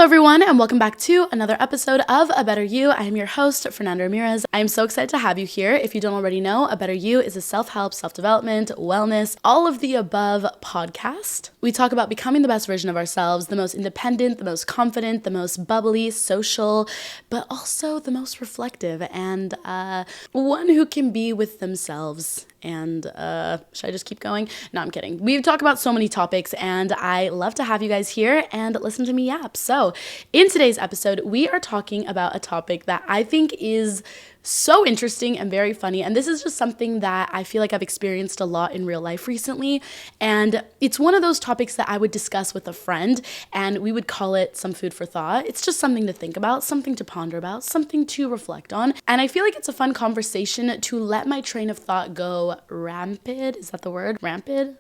Hello everyone, and welcome back to another episode of A Better You. I am your host, Fernanda Ramirez. I am so excited to have you here. If you don't already know, A Better You is a self-help, self-development, wellness, all of the above podcast. We talk about becoming the best version of ourselves, the most independent, the most confident, the most bubbly, social, but also the most reflective, and one who can be with themselves. And should I just keep going? No, I'm kidding. We talk about so many topics, and I love to have you guys here and listen to me yap. So in today's episode, we are talking about a topic that I think is so interesting and very funny. And this is just something that I feel like I've experienced a lot in real life recently. And it's one of those topics that I would discuss with a friend, and we would call it some food for thought. It's just something to think about, something to ponder about, something to reflect on. And I feel like it's a fun conversation to let my train of thought go rampant. Is that the word? Rampant?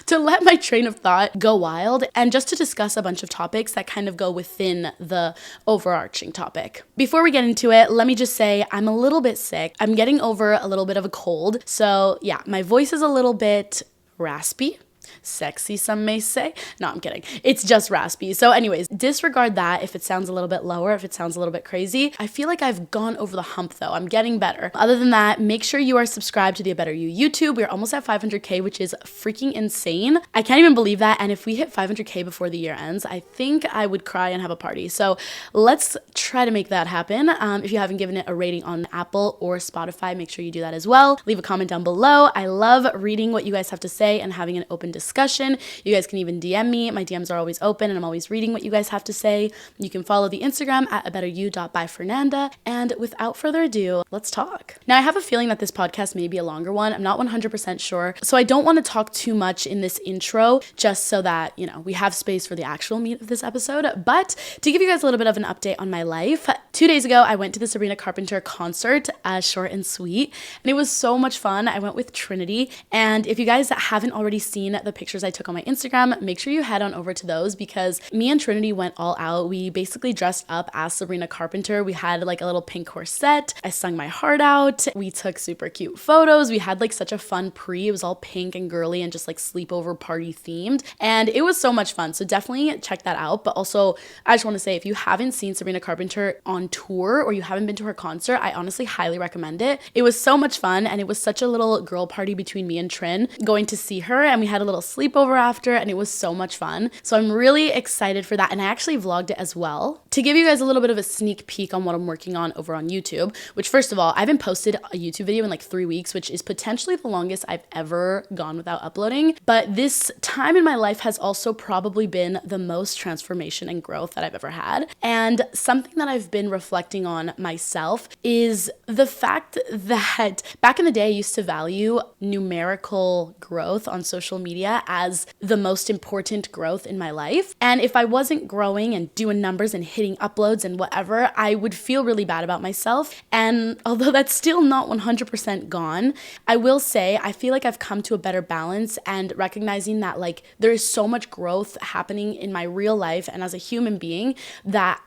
To let my train of thought go wild, and just to discuss a bunch of topics that kind of go within the overarching topic. Before we get into it, let me just say I'm a little bit sick. I'm getting over a little bit of a cold. So yeah, my voice is a little bit raspy. Sexy, some may say. No, I'm kidding. It's just raspy. So anyways, disregard that if it sounds a little bit lower, if it sounds a little bit crazy. I feel like I've gone over the hump though. I'm getting better. Other than that, make sure you are subscribed to the A Better You YouTube. We're almost at 500K, which is freaking insane. I can't even believe that. And if we hit 500K before the year ends, I think I would cry and have a party. So let's try to make that happen. If you haven't given it a rating on Apple or Spotify, make sure you do that as well. Leave a comment down below. I love reading what you guys have to say and having an open discussion. You guys can even DM me. My DMs are always open and I'm always reading what you guys have to say. You can follow the Instagram at abetteryou.byfernanda. And without further ado, let's talk. Now, I have a feeling that this podcast may be a longer one. I'm not 100% sure. So I don't want to talk too much in this intro, just so that, we have space for the actual meat of this episode. But to give you guys a little bit of an update on my life, 2 days ago, I went to the Sabrina Carpenter concert, short and sweet, and it was so much fun. I went with Trinity. And if you guys haven't already seen the pictures I took on my Instagram, make sure you head on over to those, because me and Trinity went all out. We basically dressed up as Sabrina Carpenter. We had like a little pink corset. I sung my heart out. We took super cute photos. We had like such a fun pre. It was all pink and girly and just like sleepover party themed. And it was so much fun. So definitely check that out. But also, I just want to say, if you haven't seen Sabrina Carpenter on tour or you haven't been to her concert, I honestly highly recommend it. It was so much fun, and it was such a little girl party between me and Trin going to see her, and we had a little sleepover after, and it was so much fun. So I'm really excited for that, and I actually vlogged it as well to give you guys a little bit of a sneak peek on what I'm working on over on YouTube, which, first of all, I haven't posted a YouTube video in like 3 weeks, which is potentially the longest I've ever gone without uploading. But this time in my life has also probably been the most transformation and growth that I've ever had. And something that I've been reflecting on myself is the fact that back in the day, I used to value numerical growth on social media as the most important growth in my life. And if I wasn't growing and doing numbers and hitting uploads and whatever, I would feel really bad about myself. And although that's still not 100% gone, I will say I feel like I've come to a better balance, and recognizing that like there is so much growth happening in my real life and as a human being that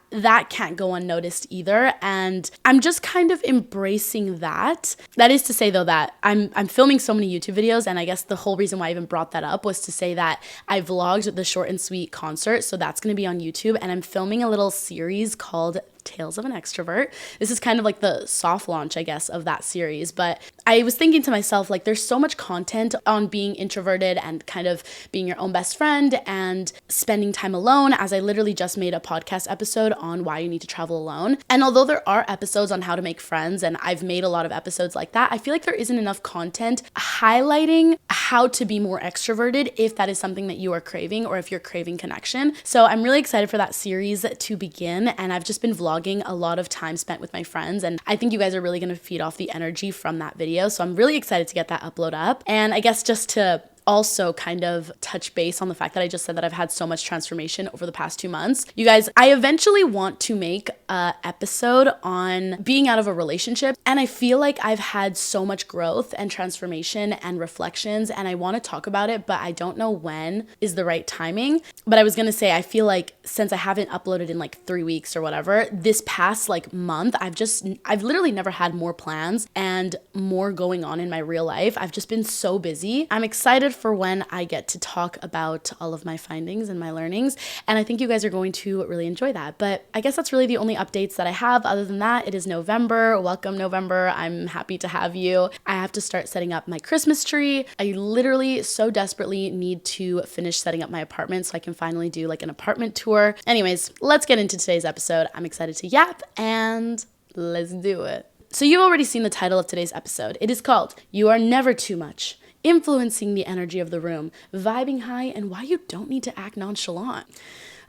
can't go unnoticed either. And I'm just kind of embracing that. That is to say though that I'm filming so many YouTube videos, and I guess the whole reason why I even brought that up was to say that I vlogged the short and sweet concert, so that's going to be on YouTube, and I'm filming a little series called Tales of an Extrovert. This is kind of like the soft launch, I guess, of that series. But I was thinking to myself, like, there's so much content on being introverted and kind of being your own best friend and spending time alone, as I literally just made a podcast episode on why you need to travel alone. And although there are episodes on how to make friends, and I've made a lot of episodes like that, I feel like there isn't enough content highlighting how to be more extroverted if that is something that you are craving, or if you're craving connection. So I'm really excited for that series to begin, and I've just been vlogging a lot of time spent with my friends, and I think you guys are really going to feed off the energy from that video. So I'm really excited to get that upload up. And I guess just to also kind of touch base on the fact that I just said that I've had so much transformation over the past 2 months. You guys, I eventually want to make an episode on being out of a relationship, and I feel like I've had so much growth and transformation and reflections, and I want to talk about it, but I don't know when is the right timing. But I was gonna say, I feel like since I haven't uploaded in like 3 weeks or whatever, this past like month, I've literally never had more plans and more going on in my real life. I've just been so busy. I'm excited for when I get to talk about all of my findings and my learnings. And I think you guys are going to really enjoy that. But I guess that's really the only updates that I have. Other than that, it is November. Welcome, November. I'm happy to have you. I have to start setting up my Christmas tree. I literally so desperately need to finish setting up my apartment so I can finally do like an apartment tour. Anyways, let's get into today's episode. I'm excited to yap and let's do it. So you've already seen the title of today's episode. It is called You Are Never Too Much, Influencing the Energy of the Room, Vibing High, and Why You Don't Need to Act Nonchalant.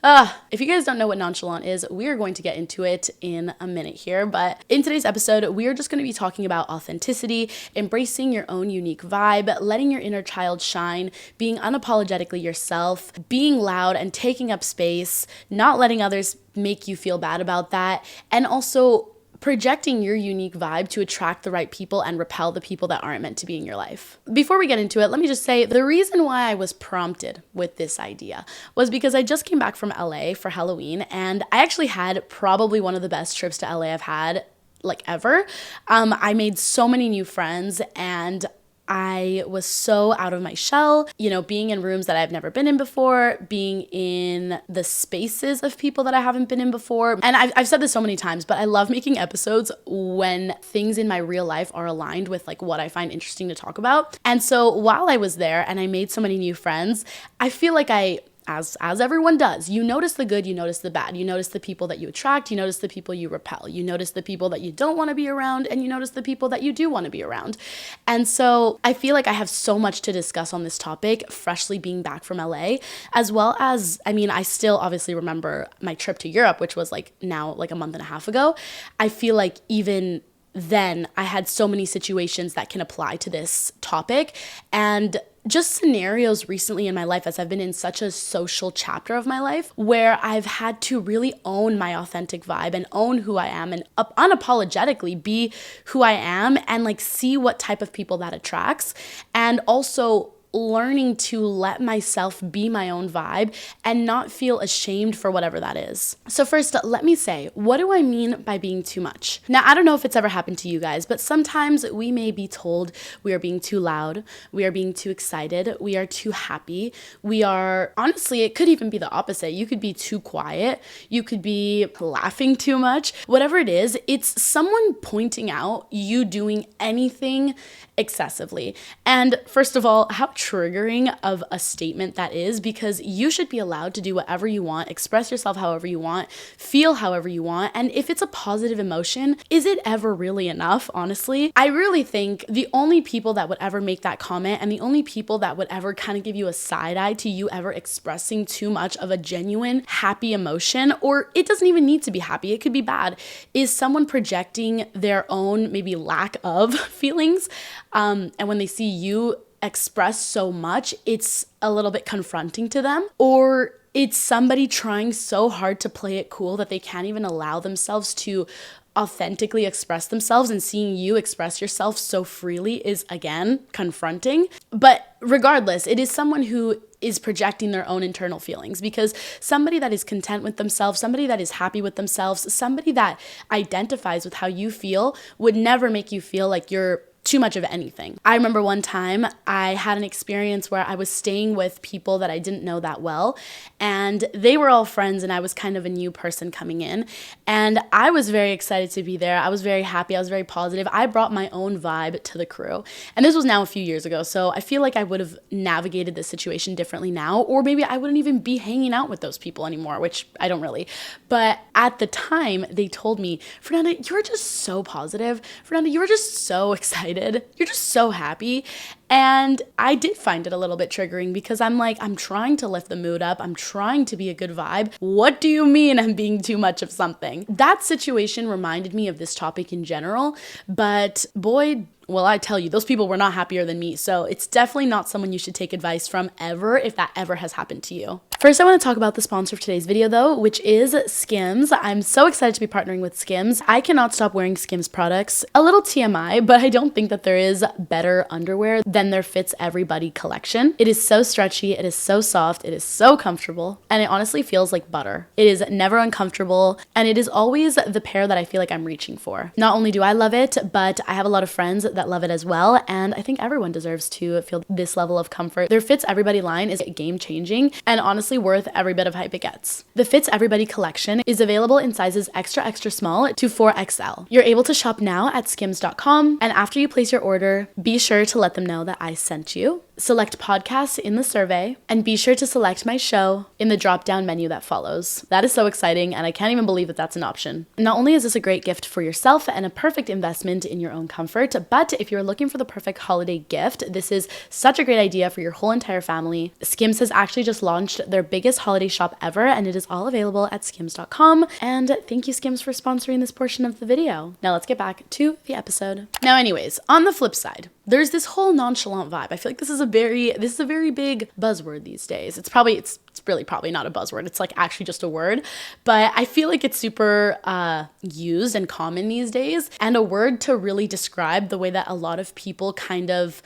If you guys don't know what nonchalant is, we are going to get into it in a minute here. But in today's episode, we are just going to be talking about authenticity, embracing your own unique vibe, letting your inner child shine, being unapologetically yourself, being loud and taking up space, not letting others make you feel bad about that, and also projecting your unique vibe to attract the right people and repel the people that aren't meant to be in your life. Before we get into it, let me just say the reason why I was prompted with this idea was because I just came back from LA for Halloween, and I actually had probably one of the best trips to LA I've had like ever. I made so many new friends, and I was so out of my shell, being in rooms that I've never been in before, being in the spaces of people that I haven't been in before. And I've said this so many times, but I love making episodes when things in my real life are aligned with like what I find interesting to talk about. And so while I was there and I made so many new friends, I feel like as everyone does, you notice the good, you notice the bad, you notice the people that you attract, you notice the people you repel, you notice the people that you don't want to be around, and you notice the people that you do want to be around. And so I feel like I have so much to discuss on this topic, freshly being back from LA, as well as, I still obviously remember my trip to Europe, which was now a month and a half ago. I feel like even then I had so many situations that can apply to this topic, and just scenarios recently in my life as I've been in such a social chapter of my life where I've had to really own my authentic vibe and own who I am and unapologetically be who I am and see what type of people that attracts, and also learning to let myself be my own vibe and not feel ashamed for whatever that is. So first, let me say, what do I mean by being too much? Now, I don't know if it's ever happened to you guys, but sometimes we may be told we are being too loud, we are being too excited, we are too happy, honestly, it could even be the opposite. You could be too quiet, you could be laughing too much. Whatever it is, it's someone pointing out you doing anything excessively. And first of all, how triggering of a statement that is, because you should be allowed to do whatever you want, express yourself however you want, feel however you want. And if it's a positive emotion, is it ever really enough? Honestly, I really think the only people that would ever make that comment and the only people that would ever kind of give you a side eye to you ever expressing too much of a genuine happy emotion, or it doesn't even need to be happy, it could be bad, is someone projecting their own maybe lack of feelings. And when they see you express so much, it's a little bit confronting to them, or it's somebody trying so hard to play it cool that they can't even allow themselves to authentically express themselves, and seeing you express yourself so freely is again confronting. But regardless, it is someone who is projecting their own internal feelings, because somebody that is content with themselves, somebody that is happy with themselves, somebody that identifies with how you feel would never make you feel like you're too much of anything. I remember one time I had an experience where I was staying with people that I didn't know that well, and they were all friends and I was kind of a new person coming in, and I was very excited to be there. I was very happy. I was very positive. I brought my own vibe to the crew, and this was now a few years ago, so I feel like I would have navigated this situation differently now, or maybe I wouldn't even be hanging out with those people anymore, which I don't really. But at the time, they told me, Fernanda, you're just so positive. Fernanda, you're just so excited. You're just so happy. And I did find it a little bit triggering, because I'm trying to lift the mood up. I'm trying to be a good vibe. What do you mean I'm being too much of something? That situation reminded me of this topic in general, but boy, well, I tell you, those people were not happier than me. So it's definitely not someone you should take advice from ever, if that ever has happened to you. First, I want to talk about the sponsor of today's video though, which is Skims. I'm so excited to be partnering with Skims. I cannot stop wearing Skims products. A little TMI, but I don't think that there is better underwear than than their Fits Everybody collection. It is so stretchy, it is so soft, it is so comfortable, and it honestly feels like butter. It is never uncomfortable, and it is always the pair that I feel like I'm reaching for. Not only do I love it, but I have a lot of friends that love it as well, and I think everyone deserves to feel this level of comfort. Their Fits Everybody line is game-changing and honestly worth every bit of hype it gets. The Fits Everybody collection is available in sizes extra small to 4XL. You're able to shop now at skims.com, and after you place your order, be sure to let them know that I sent you. Select podcasts in the survey, and be sure to select my show in the drop-down menu that follows. That is so exciting, and I can't even believe that that's an option. Not only is this a great gift for yourself and a perfect investment in your own comfort, but if you're looking for the perfect holiday gift, this is such a great idea for your whole entire family. Skims has actually just launched their biggest holiday shop ever, and it is all available at skims.com. And thank you, Skims, for sponsoring this portion of the video. Now let's get back to the episode. Now, anyways, on the flip side, there's this whole nonchalant vibe. I feel like this is a very big buzzword these days. It's really probably not a buzzword. It's like actually just a word, but I feel like it's super used and common these days, and a word to really describe the way that a lot of people kind of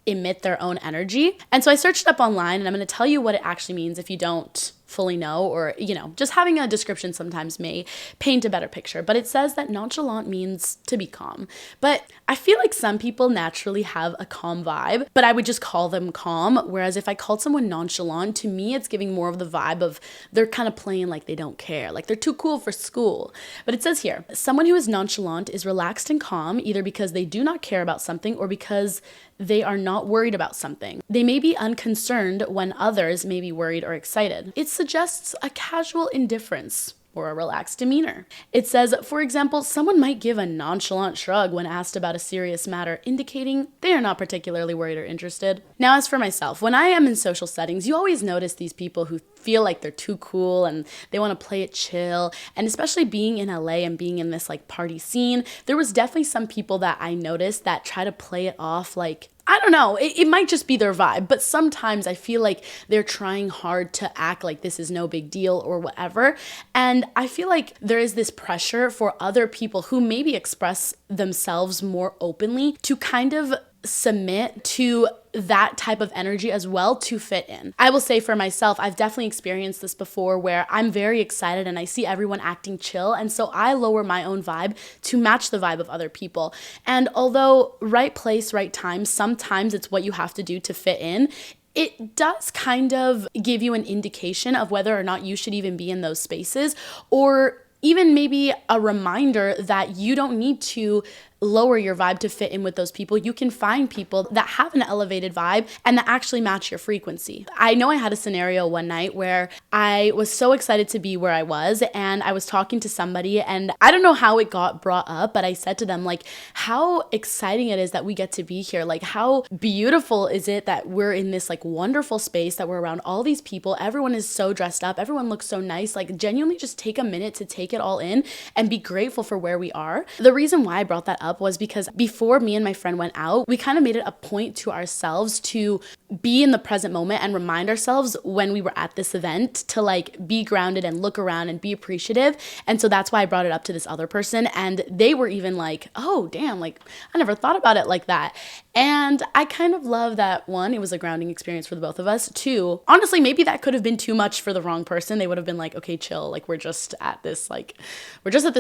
emit their own energy. And so I searched it up online, and I'm going to tell you what it actually means if you don't fully know, or, just having a description sometimes may paint a better picture. But it says that nonchalant means to be calm. But I feel like some people naturally have a calm vibe, but I would just call them calm. Whereas if I called someone nonchalant, to me, it's giving more of the vibe of they're kind of playing like they don't care, like they're too cool for school. But it says here, someone who is nonchalant is relaxed and calm, either because they do not care about something or because they are not worried about something. They may be unconcerned when others may be worried or excited. It suggests a casual indifference or a relaxed demeanor. It says, for example, someone might give a nonchalant shrug when asked about a serious matter, indicating they are not particularly worried or interested. Now, as for myself, when I am in social settings, you always notice these people who feel like they're too cool and they want to play it chill. And especially being in LA and being in this like party scene, there was definitely some people that I noticed that try to play it off like, I don't know, it might just be their vibe, but sometimes I feel like they're trying hard to act like this is no big deal or whatever. And I feel like there is this pressure for other people who maybe express themselves more openly to kind of submit to that type of energy as well to fit in. I will say for myself, I've definitely experienced this before where I'm very excited and I see everyone acting chill, and so I lower my own vibe to match the vibe of other people. And although right place, right time, sometimes it's what you have to do to fit in, it does kind of give you an indication of whether or not you should even be in those spaces, or even maybe a reminder that you don't need to lower your vibe to fit in with those people. You can find people that have an elevated vibe and that actually match your frequency. I know I had a scenario one night where I was so excited to be where I was, and I was talking to somebody, and I don't know how it got brought up, but I said to them, like, how exciting it is that we get to be here. Like, how beautiful is it that we're in this like wonderful space, that we're around all these people. Everyone is so dressed up. Everyone looks so nice. Like, genuinely just take a minute to take it all in and be grateful for where we are. The reason why I brought that up was because before me and my friend went out, we kind of made it a point to ourselves to be in the present moment and remind ourselves when we were at this event to like be grounded and look around and be appreciative. And so that's why I brought it up to this other person, and they were even like, oh damn, like I never thought about it like that. And I kind of love that. One, it was a grounding experience for the both of us. Two, honestly, maybe that could have been too much for the wrong person. They would have been like, okay, chill, like we're just at this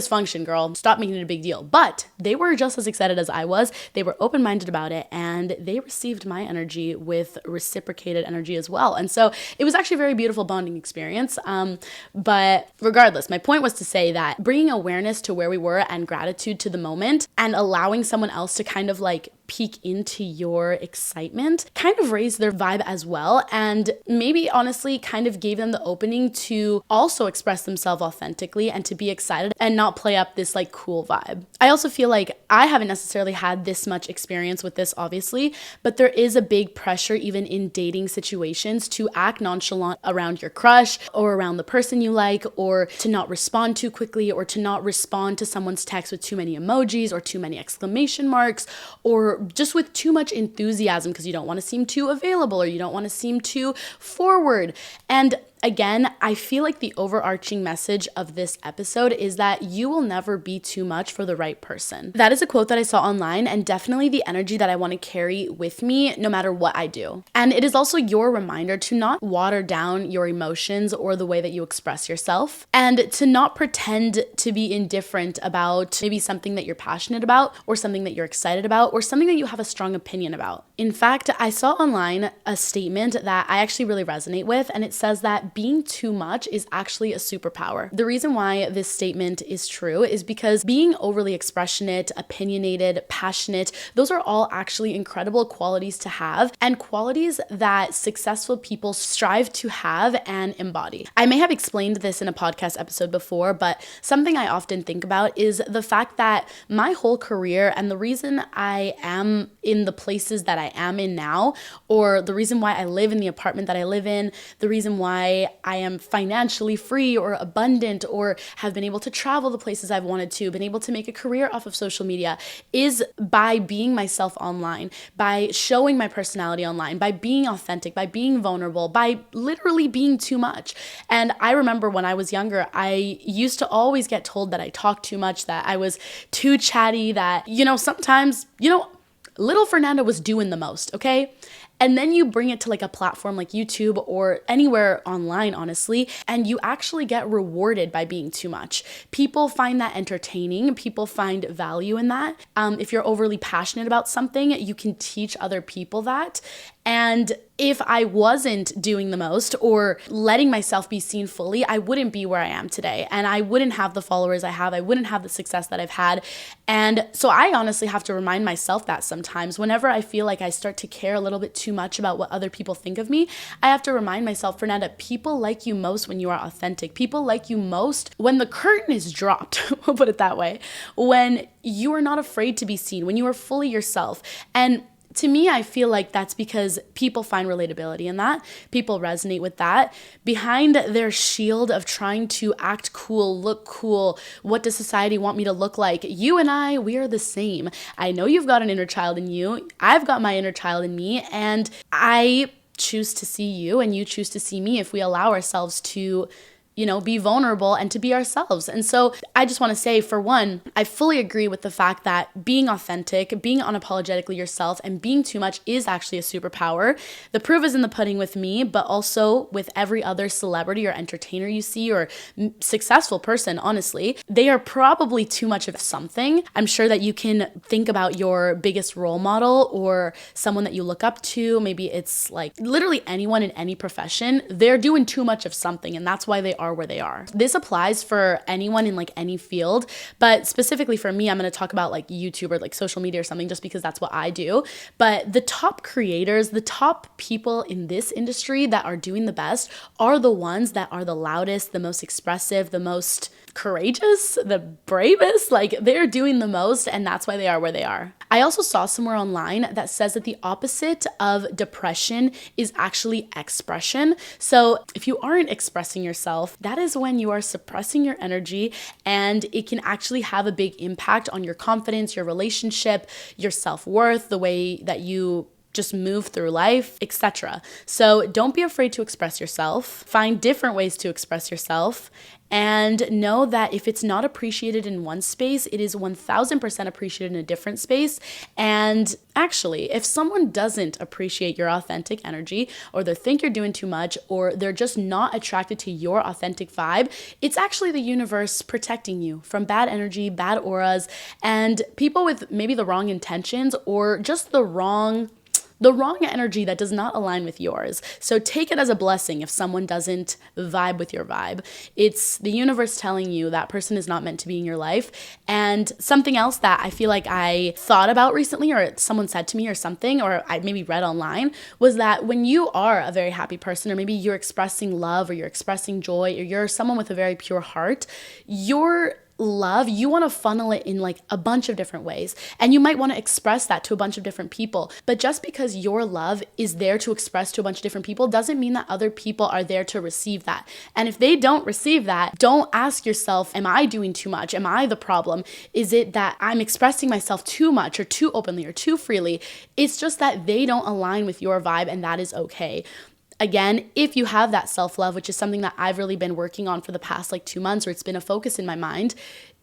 function, girl, stop making it a big deal. But they were just as excited as I was. They were open-minded about it, and they received my energy with reciprocated energy as well. And so it was actually a very beautiful bonding experience. But regardless, my point was to say that bringing awareness to where we were and gratitude to the moment and allowing someone else to kind of like peek into your excitement kind of raised their vibe as well, and maybe honestly kind of gave them the opening to also express themselves authentically and to be excited and not play up this like cool vibe. I also feel like I haven't necessarily had this much experience with this, obviously, but there is a big pressure even in dating situations to act nonchalant around your crush or around the person you like, or to not respond too quickly, or to not respond to someone's text with too many emojis or too many exclamation marks, or just with too much enthusiasm because you don't want to seem too available or you don't want to seem too forward. And again, I feel like the overarching message of this episode is that you will never be too much for the right person. That is a quote that I saw online and definitely the energy that I want to carry with me no matter what I do. And it is also your reminder to not water down your emotions or the way that you express yourself, and to not pretend to be indifferent about maybe something that you're passionate about or something that you're excited about or something that you have a strong opinion about. In fact, I saw online a statement that I actually really resonate with, and it says that being too much is actually a superpower. The reason why this statement is true is because being overly expressionate, opinionated, passionate, those are all actually incredible qualities to have and qualities that successful people strive to have and embody. I may have explained this in a podcast episode before, but something I often think about is the fact that my whole career and the reason I am in the places that I am in now, or the reason why I live in the apartment that I live in, the reason why I am financially free or abundant or have been able to travel the places I've wanted to, been able to make a career off of social media, is by being myself online, by showing my personality online, by being authentic, by being vulnerable, by literally being too much. And I remember when I was younger, I used to always get told that I talked too much, that I was too chatty, that, sometimes, little Fernanda was doing the most, okay? And then you bring it to like a platform like YouTube or anywhere online, honestly, and you actually get rewarded by being too much. People find that entertaining. People find value in that. If you're overly passionate about something, you can teach other people that. And if I wasn't doing the most or letting myself be seen fully, I wouldn't be where I am today. And I wouldn't have the followers I have. I wouldn't have the success that I've had. And so I honestly have to remind myself that sometimes whenever I feel like I start to care a little bit too much about what other people think of me, I have to remind myself, Fernanda, people like you most when you are authentic. People like you most when the curtain is dropped, we'll put it that way, when you are not afraid to be seen, when you are fully yourself. And to me, I feel like that's because people find relatability in that. People resonate with that. Behind their shield of trying to act cool, look cool, what does society want me to look like? You and I, we are the same. I know you've got an inner child in you. I've got my inner child in me. And I choose to see you and you choose to see me if we allow ourselves to be vulnerable and to be ourselves. And so I just want to say, for one, I fully agree with the fact that being authentic, being unapologetically yourself, and being too much is actually a superpower. The proof is in the pudding with me, but also with every other celebrity or entertainer you see or successful person, honestly. They are probably too much of something. I'm sure that you can think about your biggest role model or someone that you look up to. Maybe it's like literally anyone in any profession. They're doing too much of something, and that's why they are where they are. This applies for anyone in like any field, but specifically for me, I'm going to talk about like YouTube or like social media or something just because that's what I do. But the top creators, the top people in this industry that are doing the best are the ones that are the loudest, the most expressive, the most courageous, the bravest. Like, they're doing the most, and that's why they are where they are. I also saw somewhere online that says that the opposite of depression is actually expression. So if you aren't expressing yourself, that is when you are suppressing your energy, and it can actually have a big impact on your confidence, your relationship, your self-worth, the way that you just move through life, etc. So don't be afraid to express yourself. Find different ways to express yourself, and know that if it's not appreciated in one space, it is 1000% appreciated in a different space. And actually, if someone doesn't appreciate your authentic energy, or they think you're doing too much, or they're just not attracted to your authentic vibe, it's actually the universe protecting you from bad energy, bad auras, and people with maybe the wrong intentions or just the wrong energy that does not align with yours. So take it as a blessing if someone doesn't vibe with your vibe. It's the universe telling you that person is not meant to be in your life. And something else that I feel like I thought about recently, or someone said to me or something, or I maybe read online, was that when you are a very happy person, or maybe you're expressing love, or you're expressing joy, or you're someone with a very pure heart, your love, you want to funnel it in like a bunch of different ways, and you might want to express that to a bunch of different people. But just because your love is there to express to a bunch of different people doesn't mean that other people are there to receive that. And if they don't receive that, don't ask yourself, am I doing too much? Am I the problem? Is it that I'm expressing myself too much or too openly or too freely? It's just that they don't align with your vibe, and that is okay. again, if you have that self-love, which is something that I've really been working on for the past like 2 months, or it's been a focus in my mind,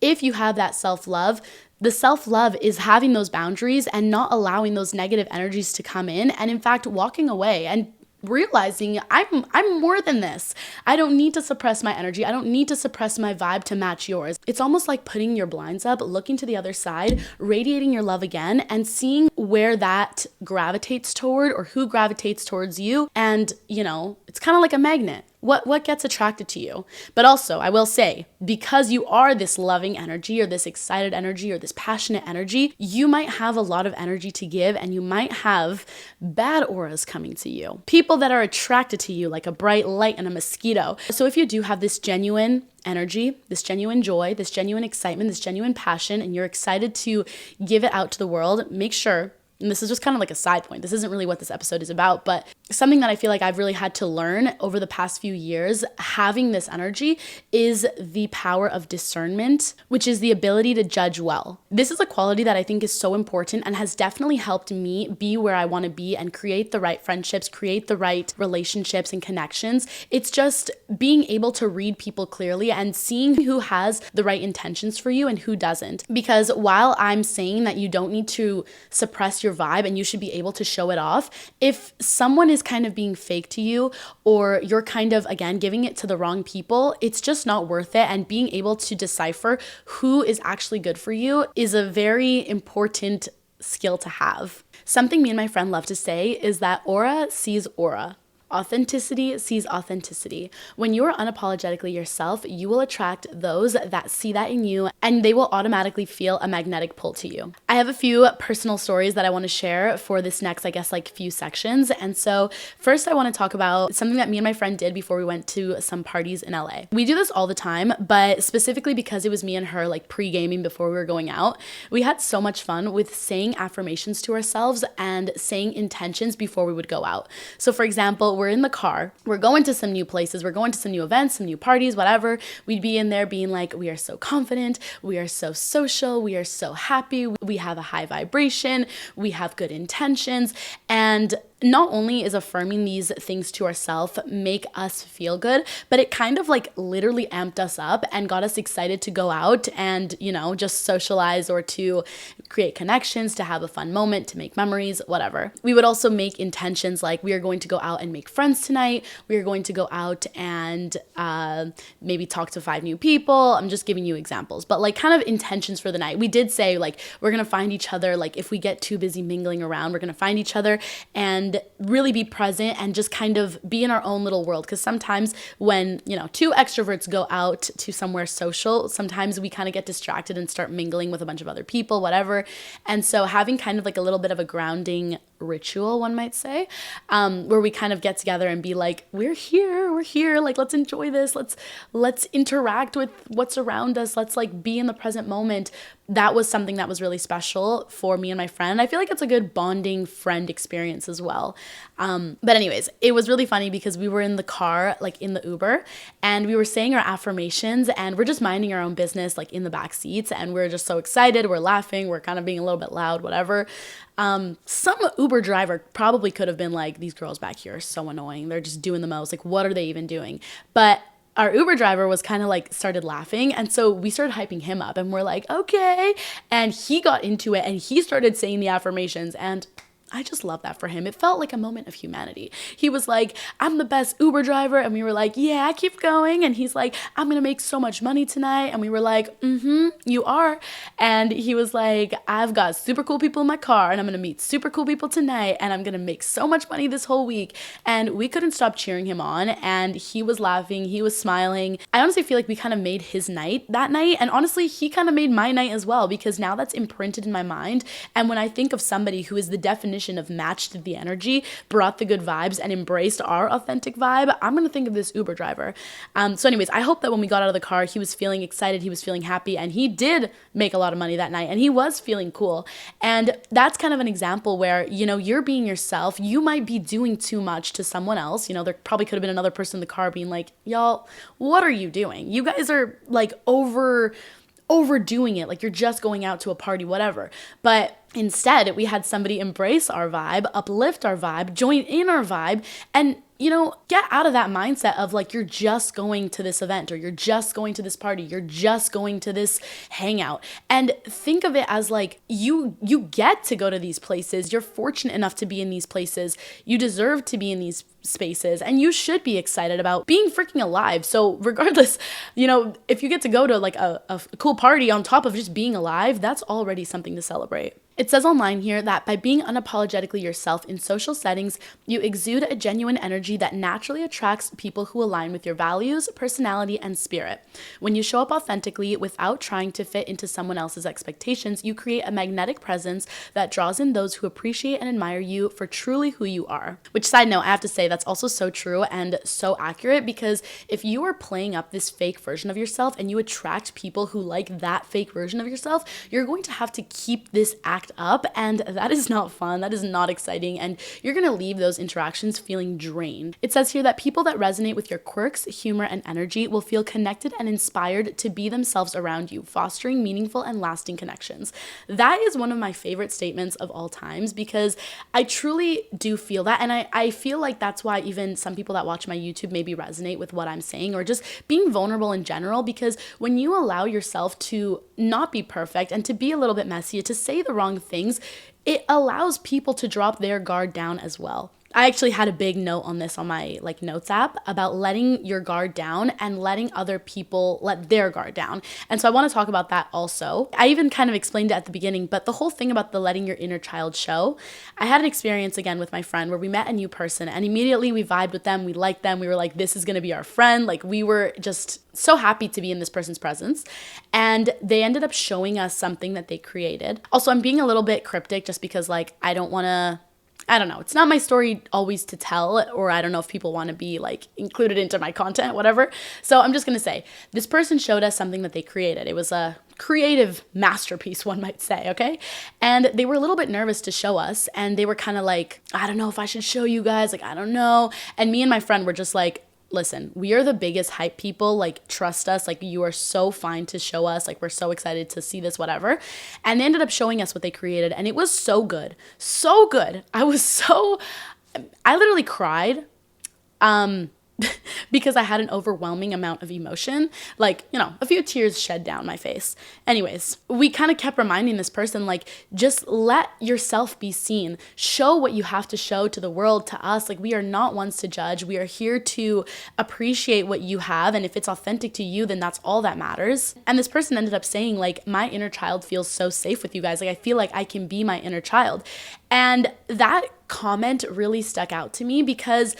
if you have that self-love, the self-love is having those boundaries and not allowing those negative energies to come in, and in fact, walking away and realizing I'm more than this. I don't need to suppress my energy. I don't need to suppress my vibe to match yours. It's almost like putting your blinds up, looking to the other side, radiating your love again, and seeing where that gravitates toward or who gravitates towards you. And, it's kind of like a magnet. What gets attracted to you? But also, I will say, because you are this loving energy or this excited energy or this passionate energy, you might have a lot of energy to give, and you might have bad auras coming to you. People that are attracted to you like a bright light and a mosquito. So if you do have this genuine energy, this genuine joy, this genuine excitement, this genuine passion, and you're excited to give it out to the world, make sure, and this is just kind of like a side point, this isn't really what this episode is about, but something that I feel like I've really had to learn over the past few years, having this energy, is the power of discernment, which is the ability to judge well. This is a quality that I think is so important and has definitely helped me be where I want to be and create the right friendships, create the right relationships and connections. It's just being able to read people clearly and seeing who has the right intentions for you and who doesn't. Because while I'm saying that you don't need to suppress your vibe and you should be able to show it off, if someone is kind of being fake to you, or you're kind of, again, giving it to the wrong people, it's just not worth it. And being able to decipher who is actually good for you is a very important skill to have. Something me and my friend love to say is that aura sees aura. Authenticity sees authenticity. When you are unapologetically yourself, you will attract those that see that in you, and they will automatically feel a magnetic pull to you. I have a few personal stories that I want to share for this next, few sections. And so first I want to talk about something that me and my friend did before we went to some parties in LA. We do this all the time, but specifically because it was me and her pre-gaming before we were going out, we had so much fun with saying affirmations to ourselves and saying intentions before we would go out. So for example, we're in the car, we're going to some new places, we're going to some new events, some new parties, whatever. We'd be in there being like, we are so confident, we are so social, we are so happy, we have a high vibration, we have good intentions. And not only is affirming these things to ourselves make us feel good, but it kind of literally amped us up and got us excited to go out and, just socialize or to create connections, to have a fun moment, to make memories, whatever. We would also make intentions like, we are going to go out and make friends tonight. We are going to go out and maybe talk to 5 new people. I'm just giving you examples, but kind of intentions for the night. We did say we're going to find each other. If we get too busy mingling around, we're going to find each other and really be present and just kind of be in our own little world. Because sometimes when, 2 extroverts go out to somewhere social, sometimes we kind of get distracted and start mingling with a bunch of other people, whatever. And so having kind of a little bit of a grounding ritual, one might say, where we kind of get together and be like, we're here, let's enjoy this, let's interact with what's around us, let's be in the present moment. That was something that was really special for me and my friend. I feel like it's a good bonding friend experience as well. But anyways, it was really funny because we were in the car, in the Uber, and we were saying our affirmations and we're just minding our own business, in the back seats. And we're just so excited. We're laughing. We're kind of being a little bit loud, whatever. Some Uber driver probably could have been like, these girls back here are so annoying. They're just doing the most. What are they even doing? But our Uber driver was kind of started laughing. And so we started hyping him up and we're like, okay. And he got into it and he started saying the affirmations, and I just love that for him. It felt like a moment of humanity. He was like, I'm the best Uber driver. And we were like, yeah, keep going. And he's like, I'm going to make so much money tonight. And we were like, you are. And he was like, I've got super cool people in my car and I'm going to meet super cool people tonight. And I'm going to make so much money this whole week. And we couldn't stop cheering him on. And he was laughing. He was smiling. I honestly feel like we kind of made his night that night. And honestly, he kind of made my night as well, because now that's imprinted in my mind. And when I think of somebody who is the definition of matched the energy, brought the good vibes, and embraced our authentic vibe, I'm going to think of this Uber driver. So anyways, I hope that when we got out of the car, he was feeling excited, he was feeling happy, and he did make a lot of money that night, and he was feeling cool. And that's kind of an example where, you're being yourself. You might be doing too much to someone else. There probably could have been another person in the car being like, y'all, what are you doing? You guys are overdoing it. You're just going out to a party, whatever. But instead, we had somebody embrace our vibe, uplift our vibe, join in our vibe, and get out of that mindset of like you're just going to this event or you're just going to this party, you're just going to this hangout, and think of it as like you get to go to these places. You're fortunate enough to be in these places. You deserve to be in these spaces, and you should be excited about being freaking alive. So regardless, if you get to go to like a cool party on top of just being alive, that's already something to celebrate. It says online here that by being unapologetically yourself in social settings, you exude a genuine energy that naturally attracts people who align with your values, personality, and spirit. When you show up authentically without trying to fit into someone else's expectations, you create a magnetic presence that draws in those who appreciate and admire you for truly who you are. Which, side note, I have to say that's also so true and so accurate, because if you are playing up this fake version of yourself and you attract people who like that fake version of yourself, you're going to have to keep this act up, and that is not fun. That is not exciting, and you're going to leave those interactions feeling drained. It says here that people that resonate with your quirks, humor, and energy will feel connected and inspired to be themselves around you, fostering meaningful and lasting connections. That is one of my favorite statements of all times, because I truly do feel that, and I feel like that's why even some people that watch my YouTube maybe resonate with what I'm saying, or just being vulnerable in general, because when you allow yourself to not be perfect and to be a little bit messy, to say the wrong things, it allows people to drop their guard down as well. I actually had a big note on this on my notes app about letting your guard down and letting other people let their guard down. And so I want to talk about that also. I even kind of explained it at the beginning, but the whole thing about the letting your inner child show, I had an experience again with my friend where we met a new person and immediately we vibed with them. We liked them. We were like, this is going to be our friend. Like, we were just so happy to be in this person's presence. And they ended up showing us something that they created. Also, I'm being a little bit cryptic just because I don't want to, I don't know. It's not my story always to tell, or I don't know if people want to be included into my content, whatever. So I'm just going to say this person showed us something that they created. It was a creative masterpiece, one might say, okay? And they were a little bit nervous to show us, and they were kind of like, I don't know if I should show you guys, I don't know. And me and my friend were just like, listen, we are the biggest hype people, trust us, you are so fine to show us, we're so excited to see this, whatever. And they ended up showing us what they created, and it was so good. So good. I literally cried. Because I had an overwhelming amount of emotion, a few tears shed down my face. Anyways, we kind of kept reminding this person, just let yourself be seen. Show what you have to show to the world, to us. We are not ones to judge. We are here to appreciate what you have. And if it's authentic to you, then that's all that matters. And this person ended up saying, my inner child feels so safe with you guys. I feel like I can be my inner child. And that comment really stuck out to me, because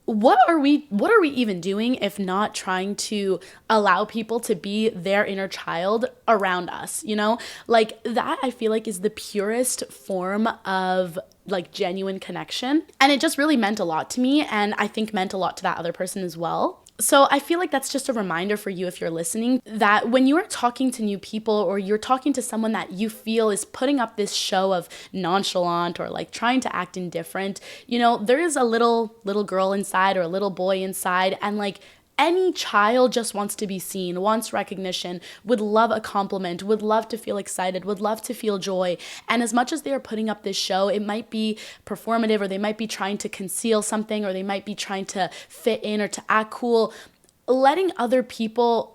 what are we even doing if not trying to allow people to be their inner child around us, that I feel is the purest form of genuine connection. And it just really meant a lot to me, and I think meant a lot to that other person as well. So I feel that's just a reminder for you, if you're listening, that when you are talking to new people, or you're talking to someone that you feel is putting up this show of nonchalant or trying to act indifferent, there is a little girl inside or a little boy inside, and any child just wants to be seen, wants recognition, would love a compliment, would love to feel excited, would love to feel joy. And as much as they are putting up this show, it might be performative, or they might be trying to conceal something, or they might be trying to fit in or to act cool. Letting other people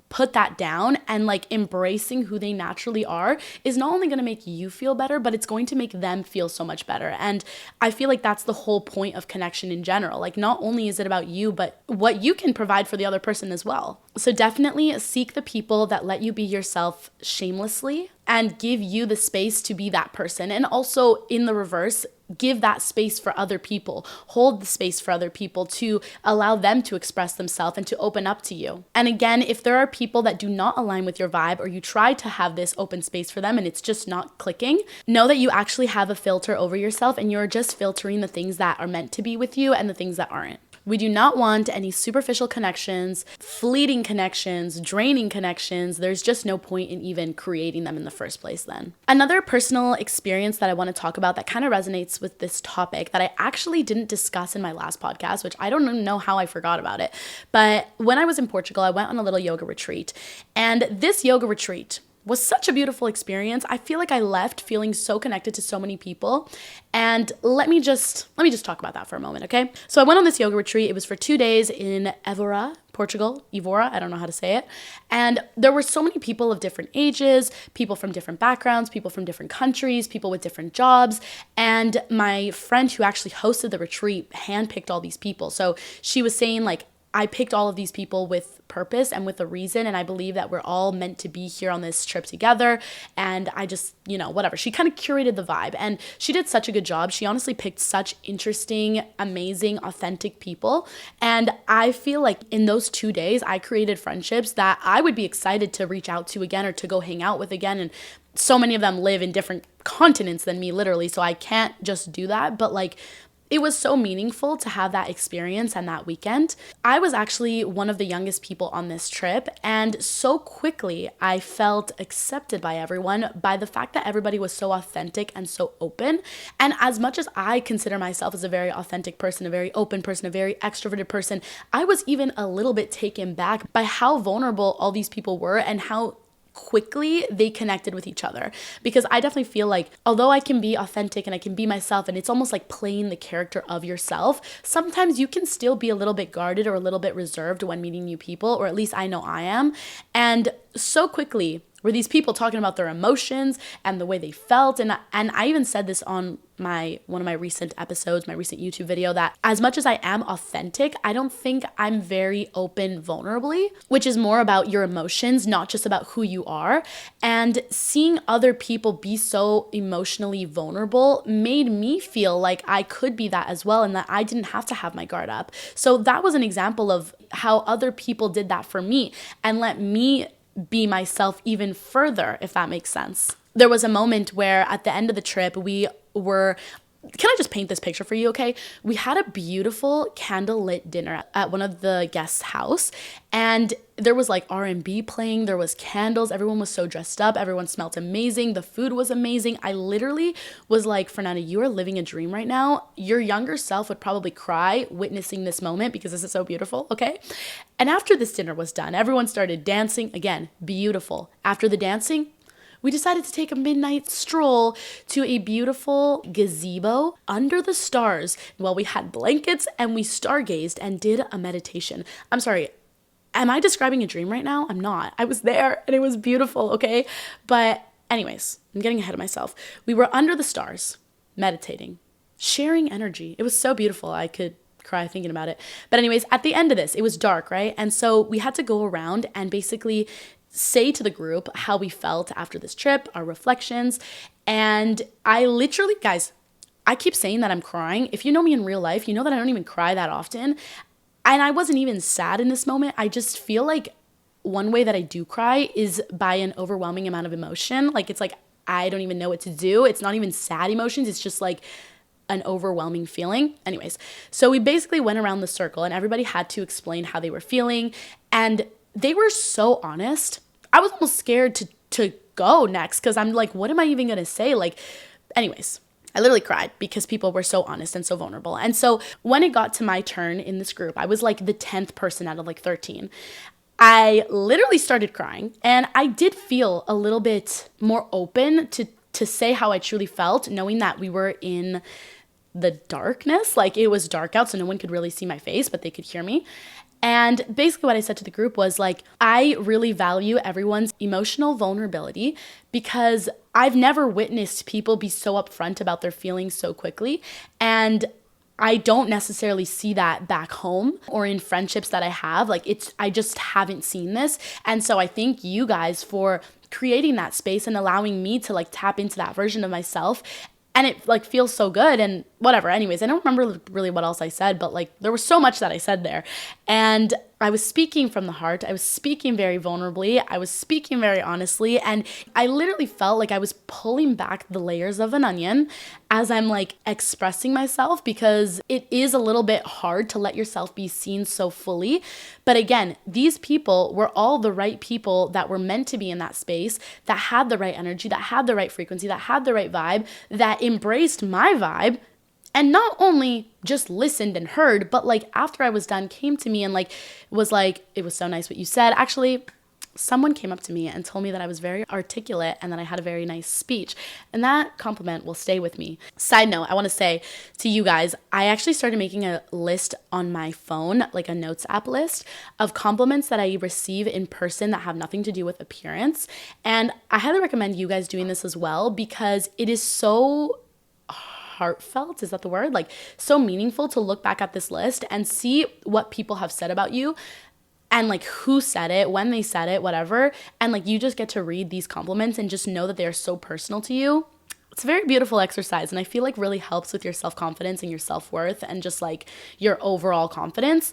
put that down and embracing who they naturally are is not only going to make you feel better, but it's going to make them feel so much better. And I feel that's the whole point of connection in general. Not only is it about you, but what you can provide for the other person as well. So definitely seek the people that let you be yourself shamelessly and give you the space to be that person. And also in the reverse, give that space for other people. Hold the space for other people to allow them to express themselves and to open up to you. And again, if there are people that do not align with your vibe, or you try to have this open space for them and it's just not clicking, know that you actually have a filter over yourself, and you're just filtering the things that are meant to be with you and the things that aren't. We do not want any superficial connections, fleeting connections, draining connections. There's just no point in even creating them in the first place then. Another personal experience that I want to talk about that kind of resonates with this topic that I actually didn't discuss in my last podcast, which I don't even know how I forgot about it. But when I was in Portugal, I went on a little yoga retreat. And this yoga retreat was such a beautiful experience. I feel like I left feeling so connected to so many people. And let me just talk about that for a moment, okay? So I went on this yoga retreat. It was for 2 days in Évora, Portugal, Évora, I don't know how to say it. And there were so many people of different ages, people from different backgrounds, people from different countries, people with different jobs. And my friend who actually hosted the retreat handpicked all these people. So she was saying like, I picked all of these people with purpose and with a reason, and I believe that we're all meant to be here on this trip together. And I just, whatever. She kind of curated the vibe, and she did such a good job. She honestly picked such interesting, amazing, authentic people. And I feel like in those 2 days, I created friendships that I would be excited to reach out to again or to go hang out with again. And so many of them live in different continents than me, literally. So I can't just do that. But like, it was so meaningful to have that experience and that weekend. I was actually one of the youngest people on this trip, and so quickly I felt accepted by everyone by the fact that everybody was so authentic and so open. And as much as I consider myself as a very authentic person, a very open person, a very extroverted person, I was even a little bit taken back by how vulnerable all these people were and how quickly they connected with each other. Because I definitely feel like although I can be authentic and I can be myself, and it's almost like playing the character of yourself, sometimes you can still be a little bit guarded or a little bit reserved when meeting new people, or at least I know I am. And so quickly were these people talking about their emotions and the way they felt. And I even said this on one of my recent episodes, my recent YouTube video, that as much as I am authentic, I don't think I'm very open vulnerably, which is more about your emotions, not just about who you are. And seeing other people be so emotionally vulnerable made me feel like I could be that as well, and that I didn't have to have my guard up. So that was an example of how other people did that for me and let me be myself even further, if that makes sense. There was a moment where at the end of the trip, can I just paint this picture for you, okay? We had a beautiful candlelit dinner at one of the guests' house, and there was like R&B playing, there was candles, everyone was so dressed up, everyone smelled amazing, the food was amazing. I literally was like, Fernanda, you are living a dream right now. Your younger self would probably cry witnessing this moment because this is so beautiful, okay? And after this dinner was done, everyone started dancing, again, beautiful. After the dancing, we decided to take a midnight stroll to a beautiful gazebo under the stars while we had blankets and we stargazed and did a meditation. I'm sorry, am I describing a dream right now? I'm not. I was there and it was beautiful, okay? But anyways, I'm getting ahead of myself. We were under the stars, meditating, sharing energy. It was so beautiful. I could cry thinking about it. But anyways, at the end of this, it was dark, right? And so we had to go around and basically say to the group how we felt after this trip, our reflections. And I literally, guys, I keep saying that I'm crying. If you know me in real life, you know that I don't even cry that often. And I wasn't even sad in this moment. I just feel like one way that I do cry is by an overwhelming amount of emotion. Like, it's like, I don't even know what to do. It's not even sad emotions. It's just like an overwhelming feeling. Anyways, so we basically went around the circle and everybody had to explain how they were feeling. And they were so honest. I was almost scared to go next because I'm like, what am I even going to say? Like, anyways, I literally cried because people were so honest and so vulnerable. And so when it got to my turn in this group, I was like the 10th person out of like 13. I literally started crying, and I did feel a little bit more open to say how I truly felt, knowing that we were in the darkness. Like, it was dark out, so no one could really see my face, but they could hear me. And basically what I said to the group was like, I really value everyone's emotional vulnerability because I've never witnessed people be so upfront about their feelings so quickly. And I don't necessarily see that back home or in friendships that I have. Like, I just haven't seen this. And so I thank you guys for creating that space and allowing me to like tap into that version of myself. And it like feels so good and whatever. Anyways, I don't remember really what else I said, but like there was so much that I said there. And I was speaking from the heart. I was speaking very vulnerably. I was speaking very honestly. And I literally felt like I was pulling back the layers of an onion as I'm like expressing myself, because it is a little bit hard to let yourself be seen so fully. But again, these people were all the right people that were meant to be in that space, that had the right energy, that had the right frequency, that had the right vibe, that embraced my vibe. And not only just listened and heard, but like after I was done, came to me and like was like, it was so nice what you said. Actually, someone came up to me and told me that I was very articulate and that I had a very nice speech. And that compliment will stay with me. Side note, I want to say to you guys, I actually started making a list on my phone, like a notes app list of compliments that I receive in person that have nothing to do with appearance. And I highly recommend you guys doing this as well, because it is so heartfelt, is that the word? Like, so meaningful to look back at this list and see what people have said about you, and like who said it, when they said it, whatever. And like you just get to read these compliments and just know that they are so personal to you. It's a very beautiful exercise, and I feel like really helps with your self-confidence and your self-worth and just like your overall confidence.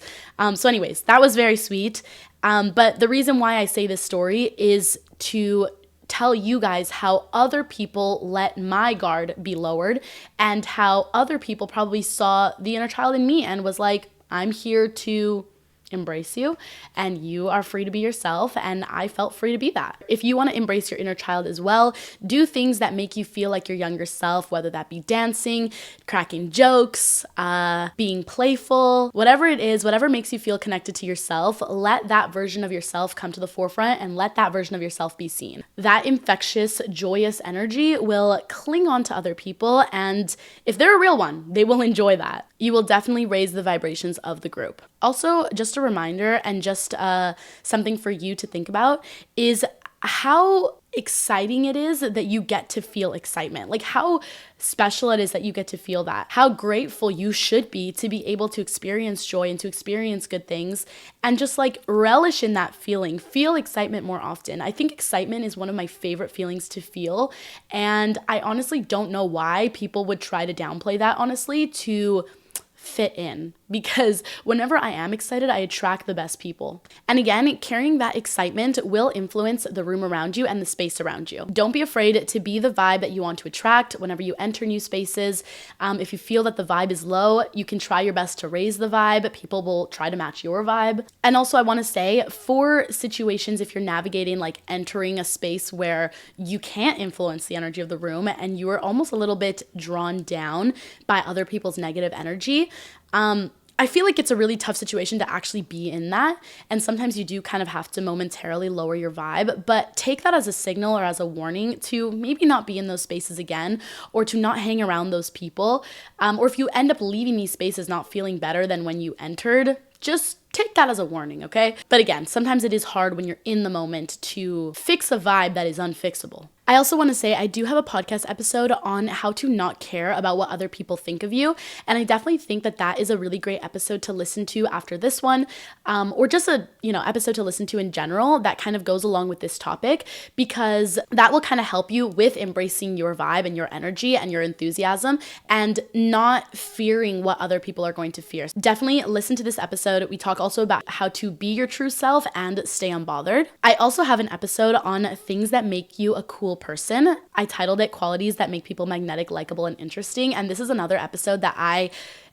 So anyways, that was very sweet. But the reason why I say this story is to tell you guys how other people let my guard be lowered, and how other people probably saw the inner child in me and was like, I'm here to embrace you and you are free to be yourself, and I felt free to be that. If you want to embrace your inner child as well, do things that make you feel like your younger self, whether that be dancing, cracking jokes, being playful, whatever it is, whatever makes you feel connected to yourself, let that version of yourself come to the forefront and let that version of yourself be seen. That infectious, joyous energy will cling on to other people, and if they're a real one, they will enjoy that. You will definitely raise the vibrations of the group. Also, just a reminder and just something for you to think about is how exciting it is that you get to feel excitement. Like how special it is that you get to feel that. How grateful you should be to be able to experience joy and to experience good things and just like relish in that feeling. Feel excitement more often. I think excitement is one of my favorite feelings to feel, and I honestly don't know why people would try to downplay that, honestly, to fit in, because whenever I am excited, I attract the best people. And again, carrying that excitement will influence the room around you and the space around you. Don't be afraid to be the vibe that you want to attract whenever you enter new spaces. If you feel that the vibe is low, you can try your best to raise the vibe. People will try to match your vibe. And also I want to say, for situations, if you're navigating like entering a space where you can't influence the energy of the room and you are almost a little bit drawn down by other people's negative energy, I feel like it's a really tough situation to actually be in that. And sometimes you do kind of have to momentarily lower your vibe, but take that as a signal or as a warning to maybe not be in those spaces again, or to not hang around those people. Or if you end up leaving these spaces not feeling better than when you entered, just take that as a warning, okay? But again, sometimes it is hard when you're in the moment to fix a vibe that is unfixable. I also want to say I do have a podcast episode on how to not care about what other people think of you. And I definitely think that that is a really great episode to listen to after this one, or just a, episode to listen to in general that kind of goes along with this topic, because that will kind of help you with embracing your vibe and your energy and your enthusiasm and not fearing what other people are going to fear. Definitely listen to this episode. We talk also about how to be your true self and stay unbothered. I also have an episode on things that make you a cool person. I titled it Qualities That Make People Magnetic, Likable, and Interesting. And this is another episode that I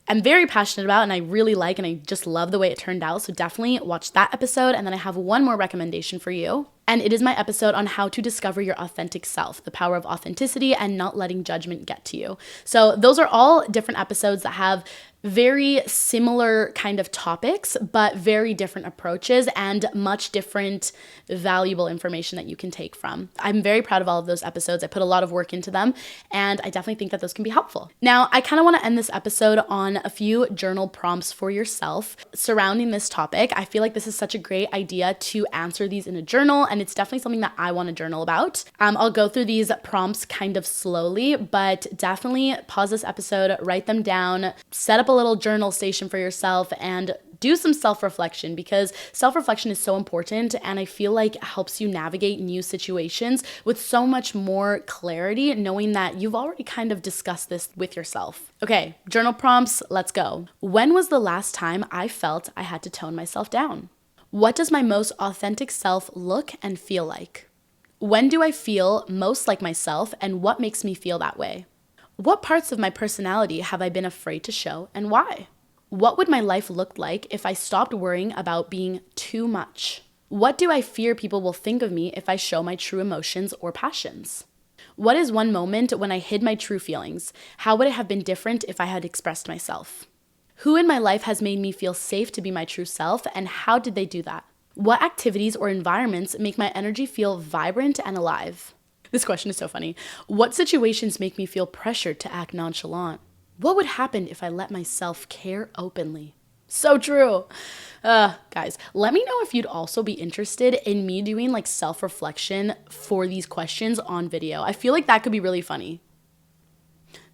am very passionate about and I really like, and I just love the way it turned out. So definitely watch that episode. And then I have one more recommendation for you. And it is my episode on how to discover your authentic self, the power of authenticity and not letting judgment get to you. So those are all different episodes that have very similar kind of topics, but very different approaches and much different valuable information that you can take from. I'm very proud of all of those episodes. I put a lot of work into them, and I definitely think that those can be helpful. Now, I kind of want to end this episode on a few journal prompts for yourself surrounding this topic. I feel like this is such a great idea to answer these in a journal, and it's definitely something that I want to journal about. I'll go through these prompts kind of slowly, but definitely pause this episode, write them down, set up a little journal station for yourself, and do some self-reflection, because self-reflection is so important, and I feel like it helps you navigate new situations with so much more clarity, knowing that you've already kind of discussed this with yourself. Okay, journal prompts, let's go. When was the last time I felt I had to tone myself down? What does my most authentic self look and feel like? When do I feel most like myself, and what makes me feel that way? What parts of my personality have I been afraid to show, and why? What would my life look like if I stopped worrying about being too much? What do I fear people will think of me if I show my true emotions or passions? What is one moment when I hid my true feelings? How would it have been different if I had expressed myself? Who in my life has made me feel safe to be my true self, and how did they do that? What activities or environments make my energy feel vibrant and alive? This question is so funny. What situations make me feel pressured to act nonchalant? What would happen if I let myself care openly? So true. Guys, let me know if you'd also be interested in me doing like self-reflection for these questions on video. I feel like that could be really funny.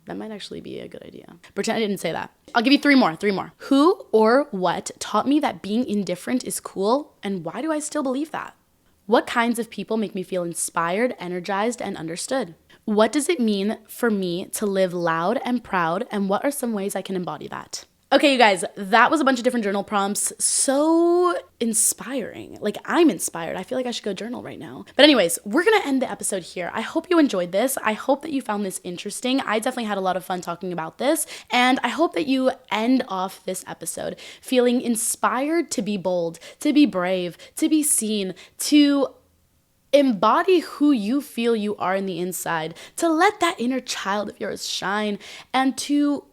That might actually be a good idea. Pretend I didn't say that. I'll give you three more. Who or what taught me that being indifferent is cool, and why do I still believe that? What kinds of people make me feel inspired, energized, and understood? What does it mean for me to live loud and proud, and what are some ways I can embody that? Okay, you guys, that was a bunch of different journal prompts. So inspiring. Like, I'm inspired. I feel like I should go journal right now. But anyways, we're gonna end the episode here. I hope you enjoyed this. I hope that you found this interesting. I definitely had a lot of fun talking about this. And I hope that you end off this episode feeling inspired to be bold, to be brave, to be seen, to embody who you feel you are in the inside, to let that inner child of yours shine, and to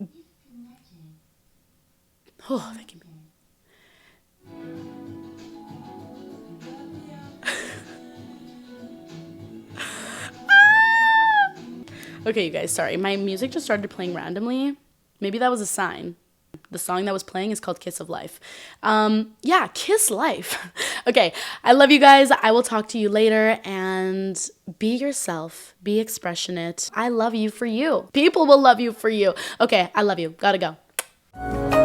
thank you. Okay, you guys, sorry. My music just started playing randomly. Maybe that was a sign. The song that was playing is called Kiss of Life. Yeah, kiss life. Okay, I love you guys. I will talk to you later, and be yourself. Be expressionate. I love you for you. People will love you for you. Okay, I love you. Gotta go.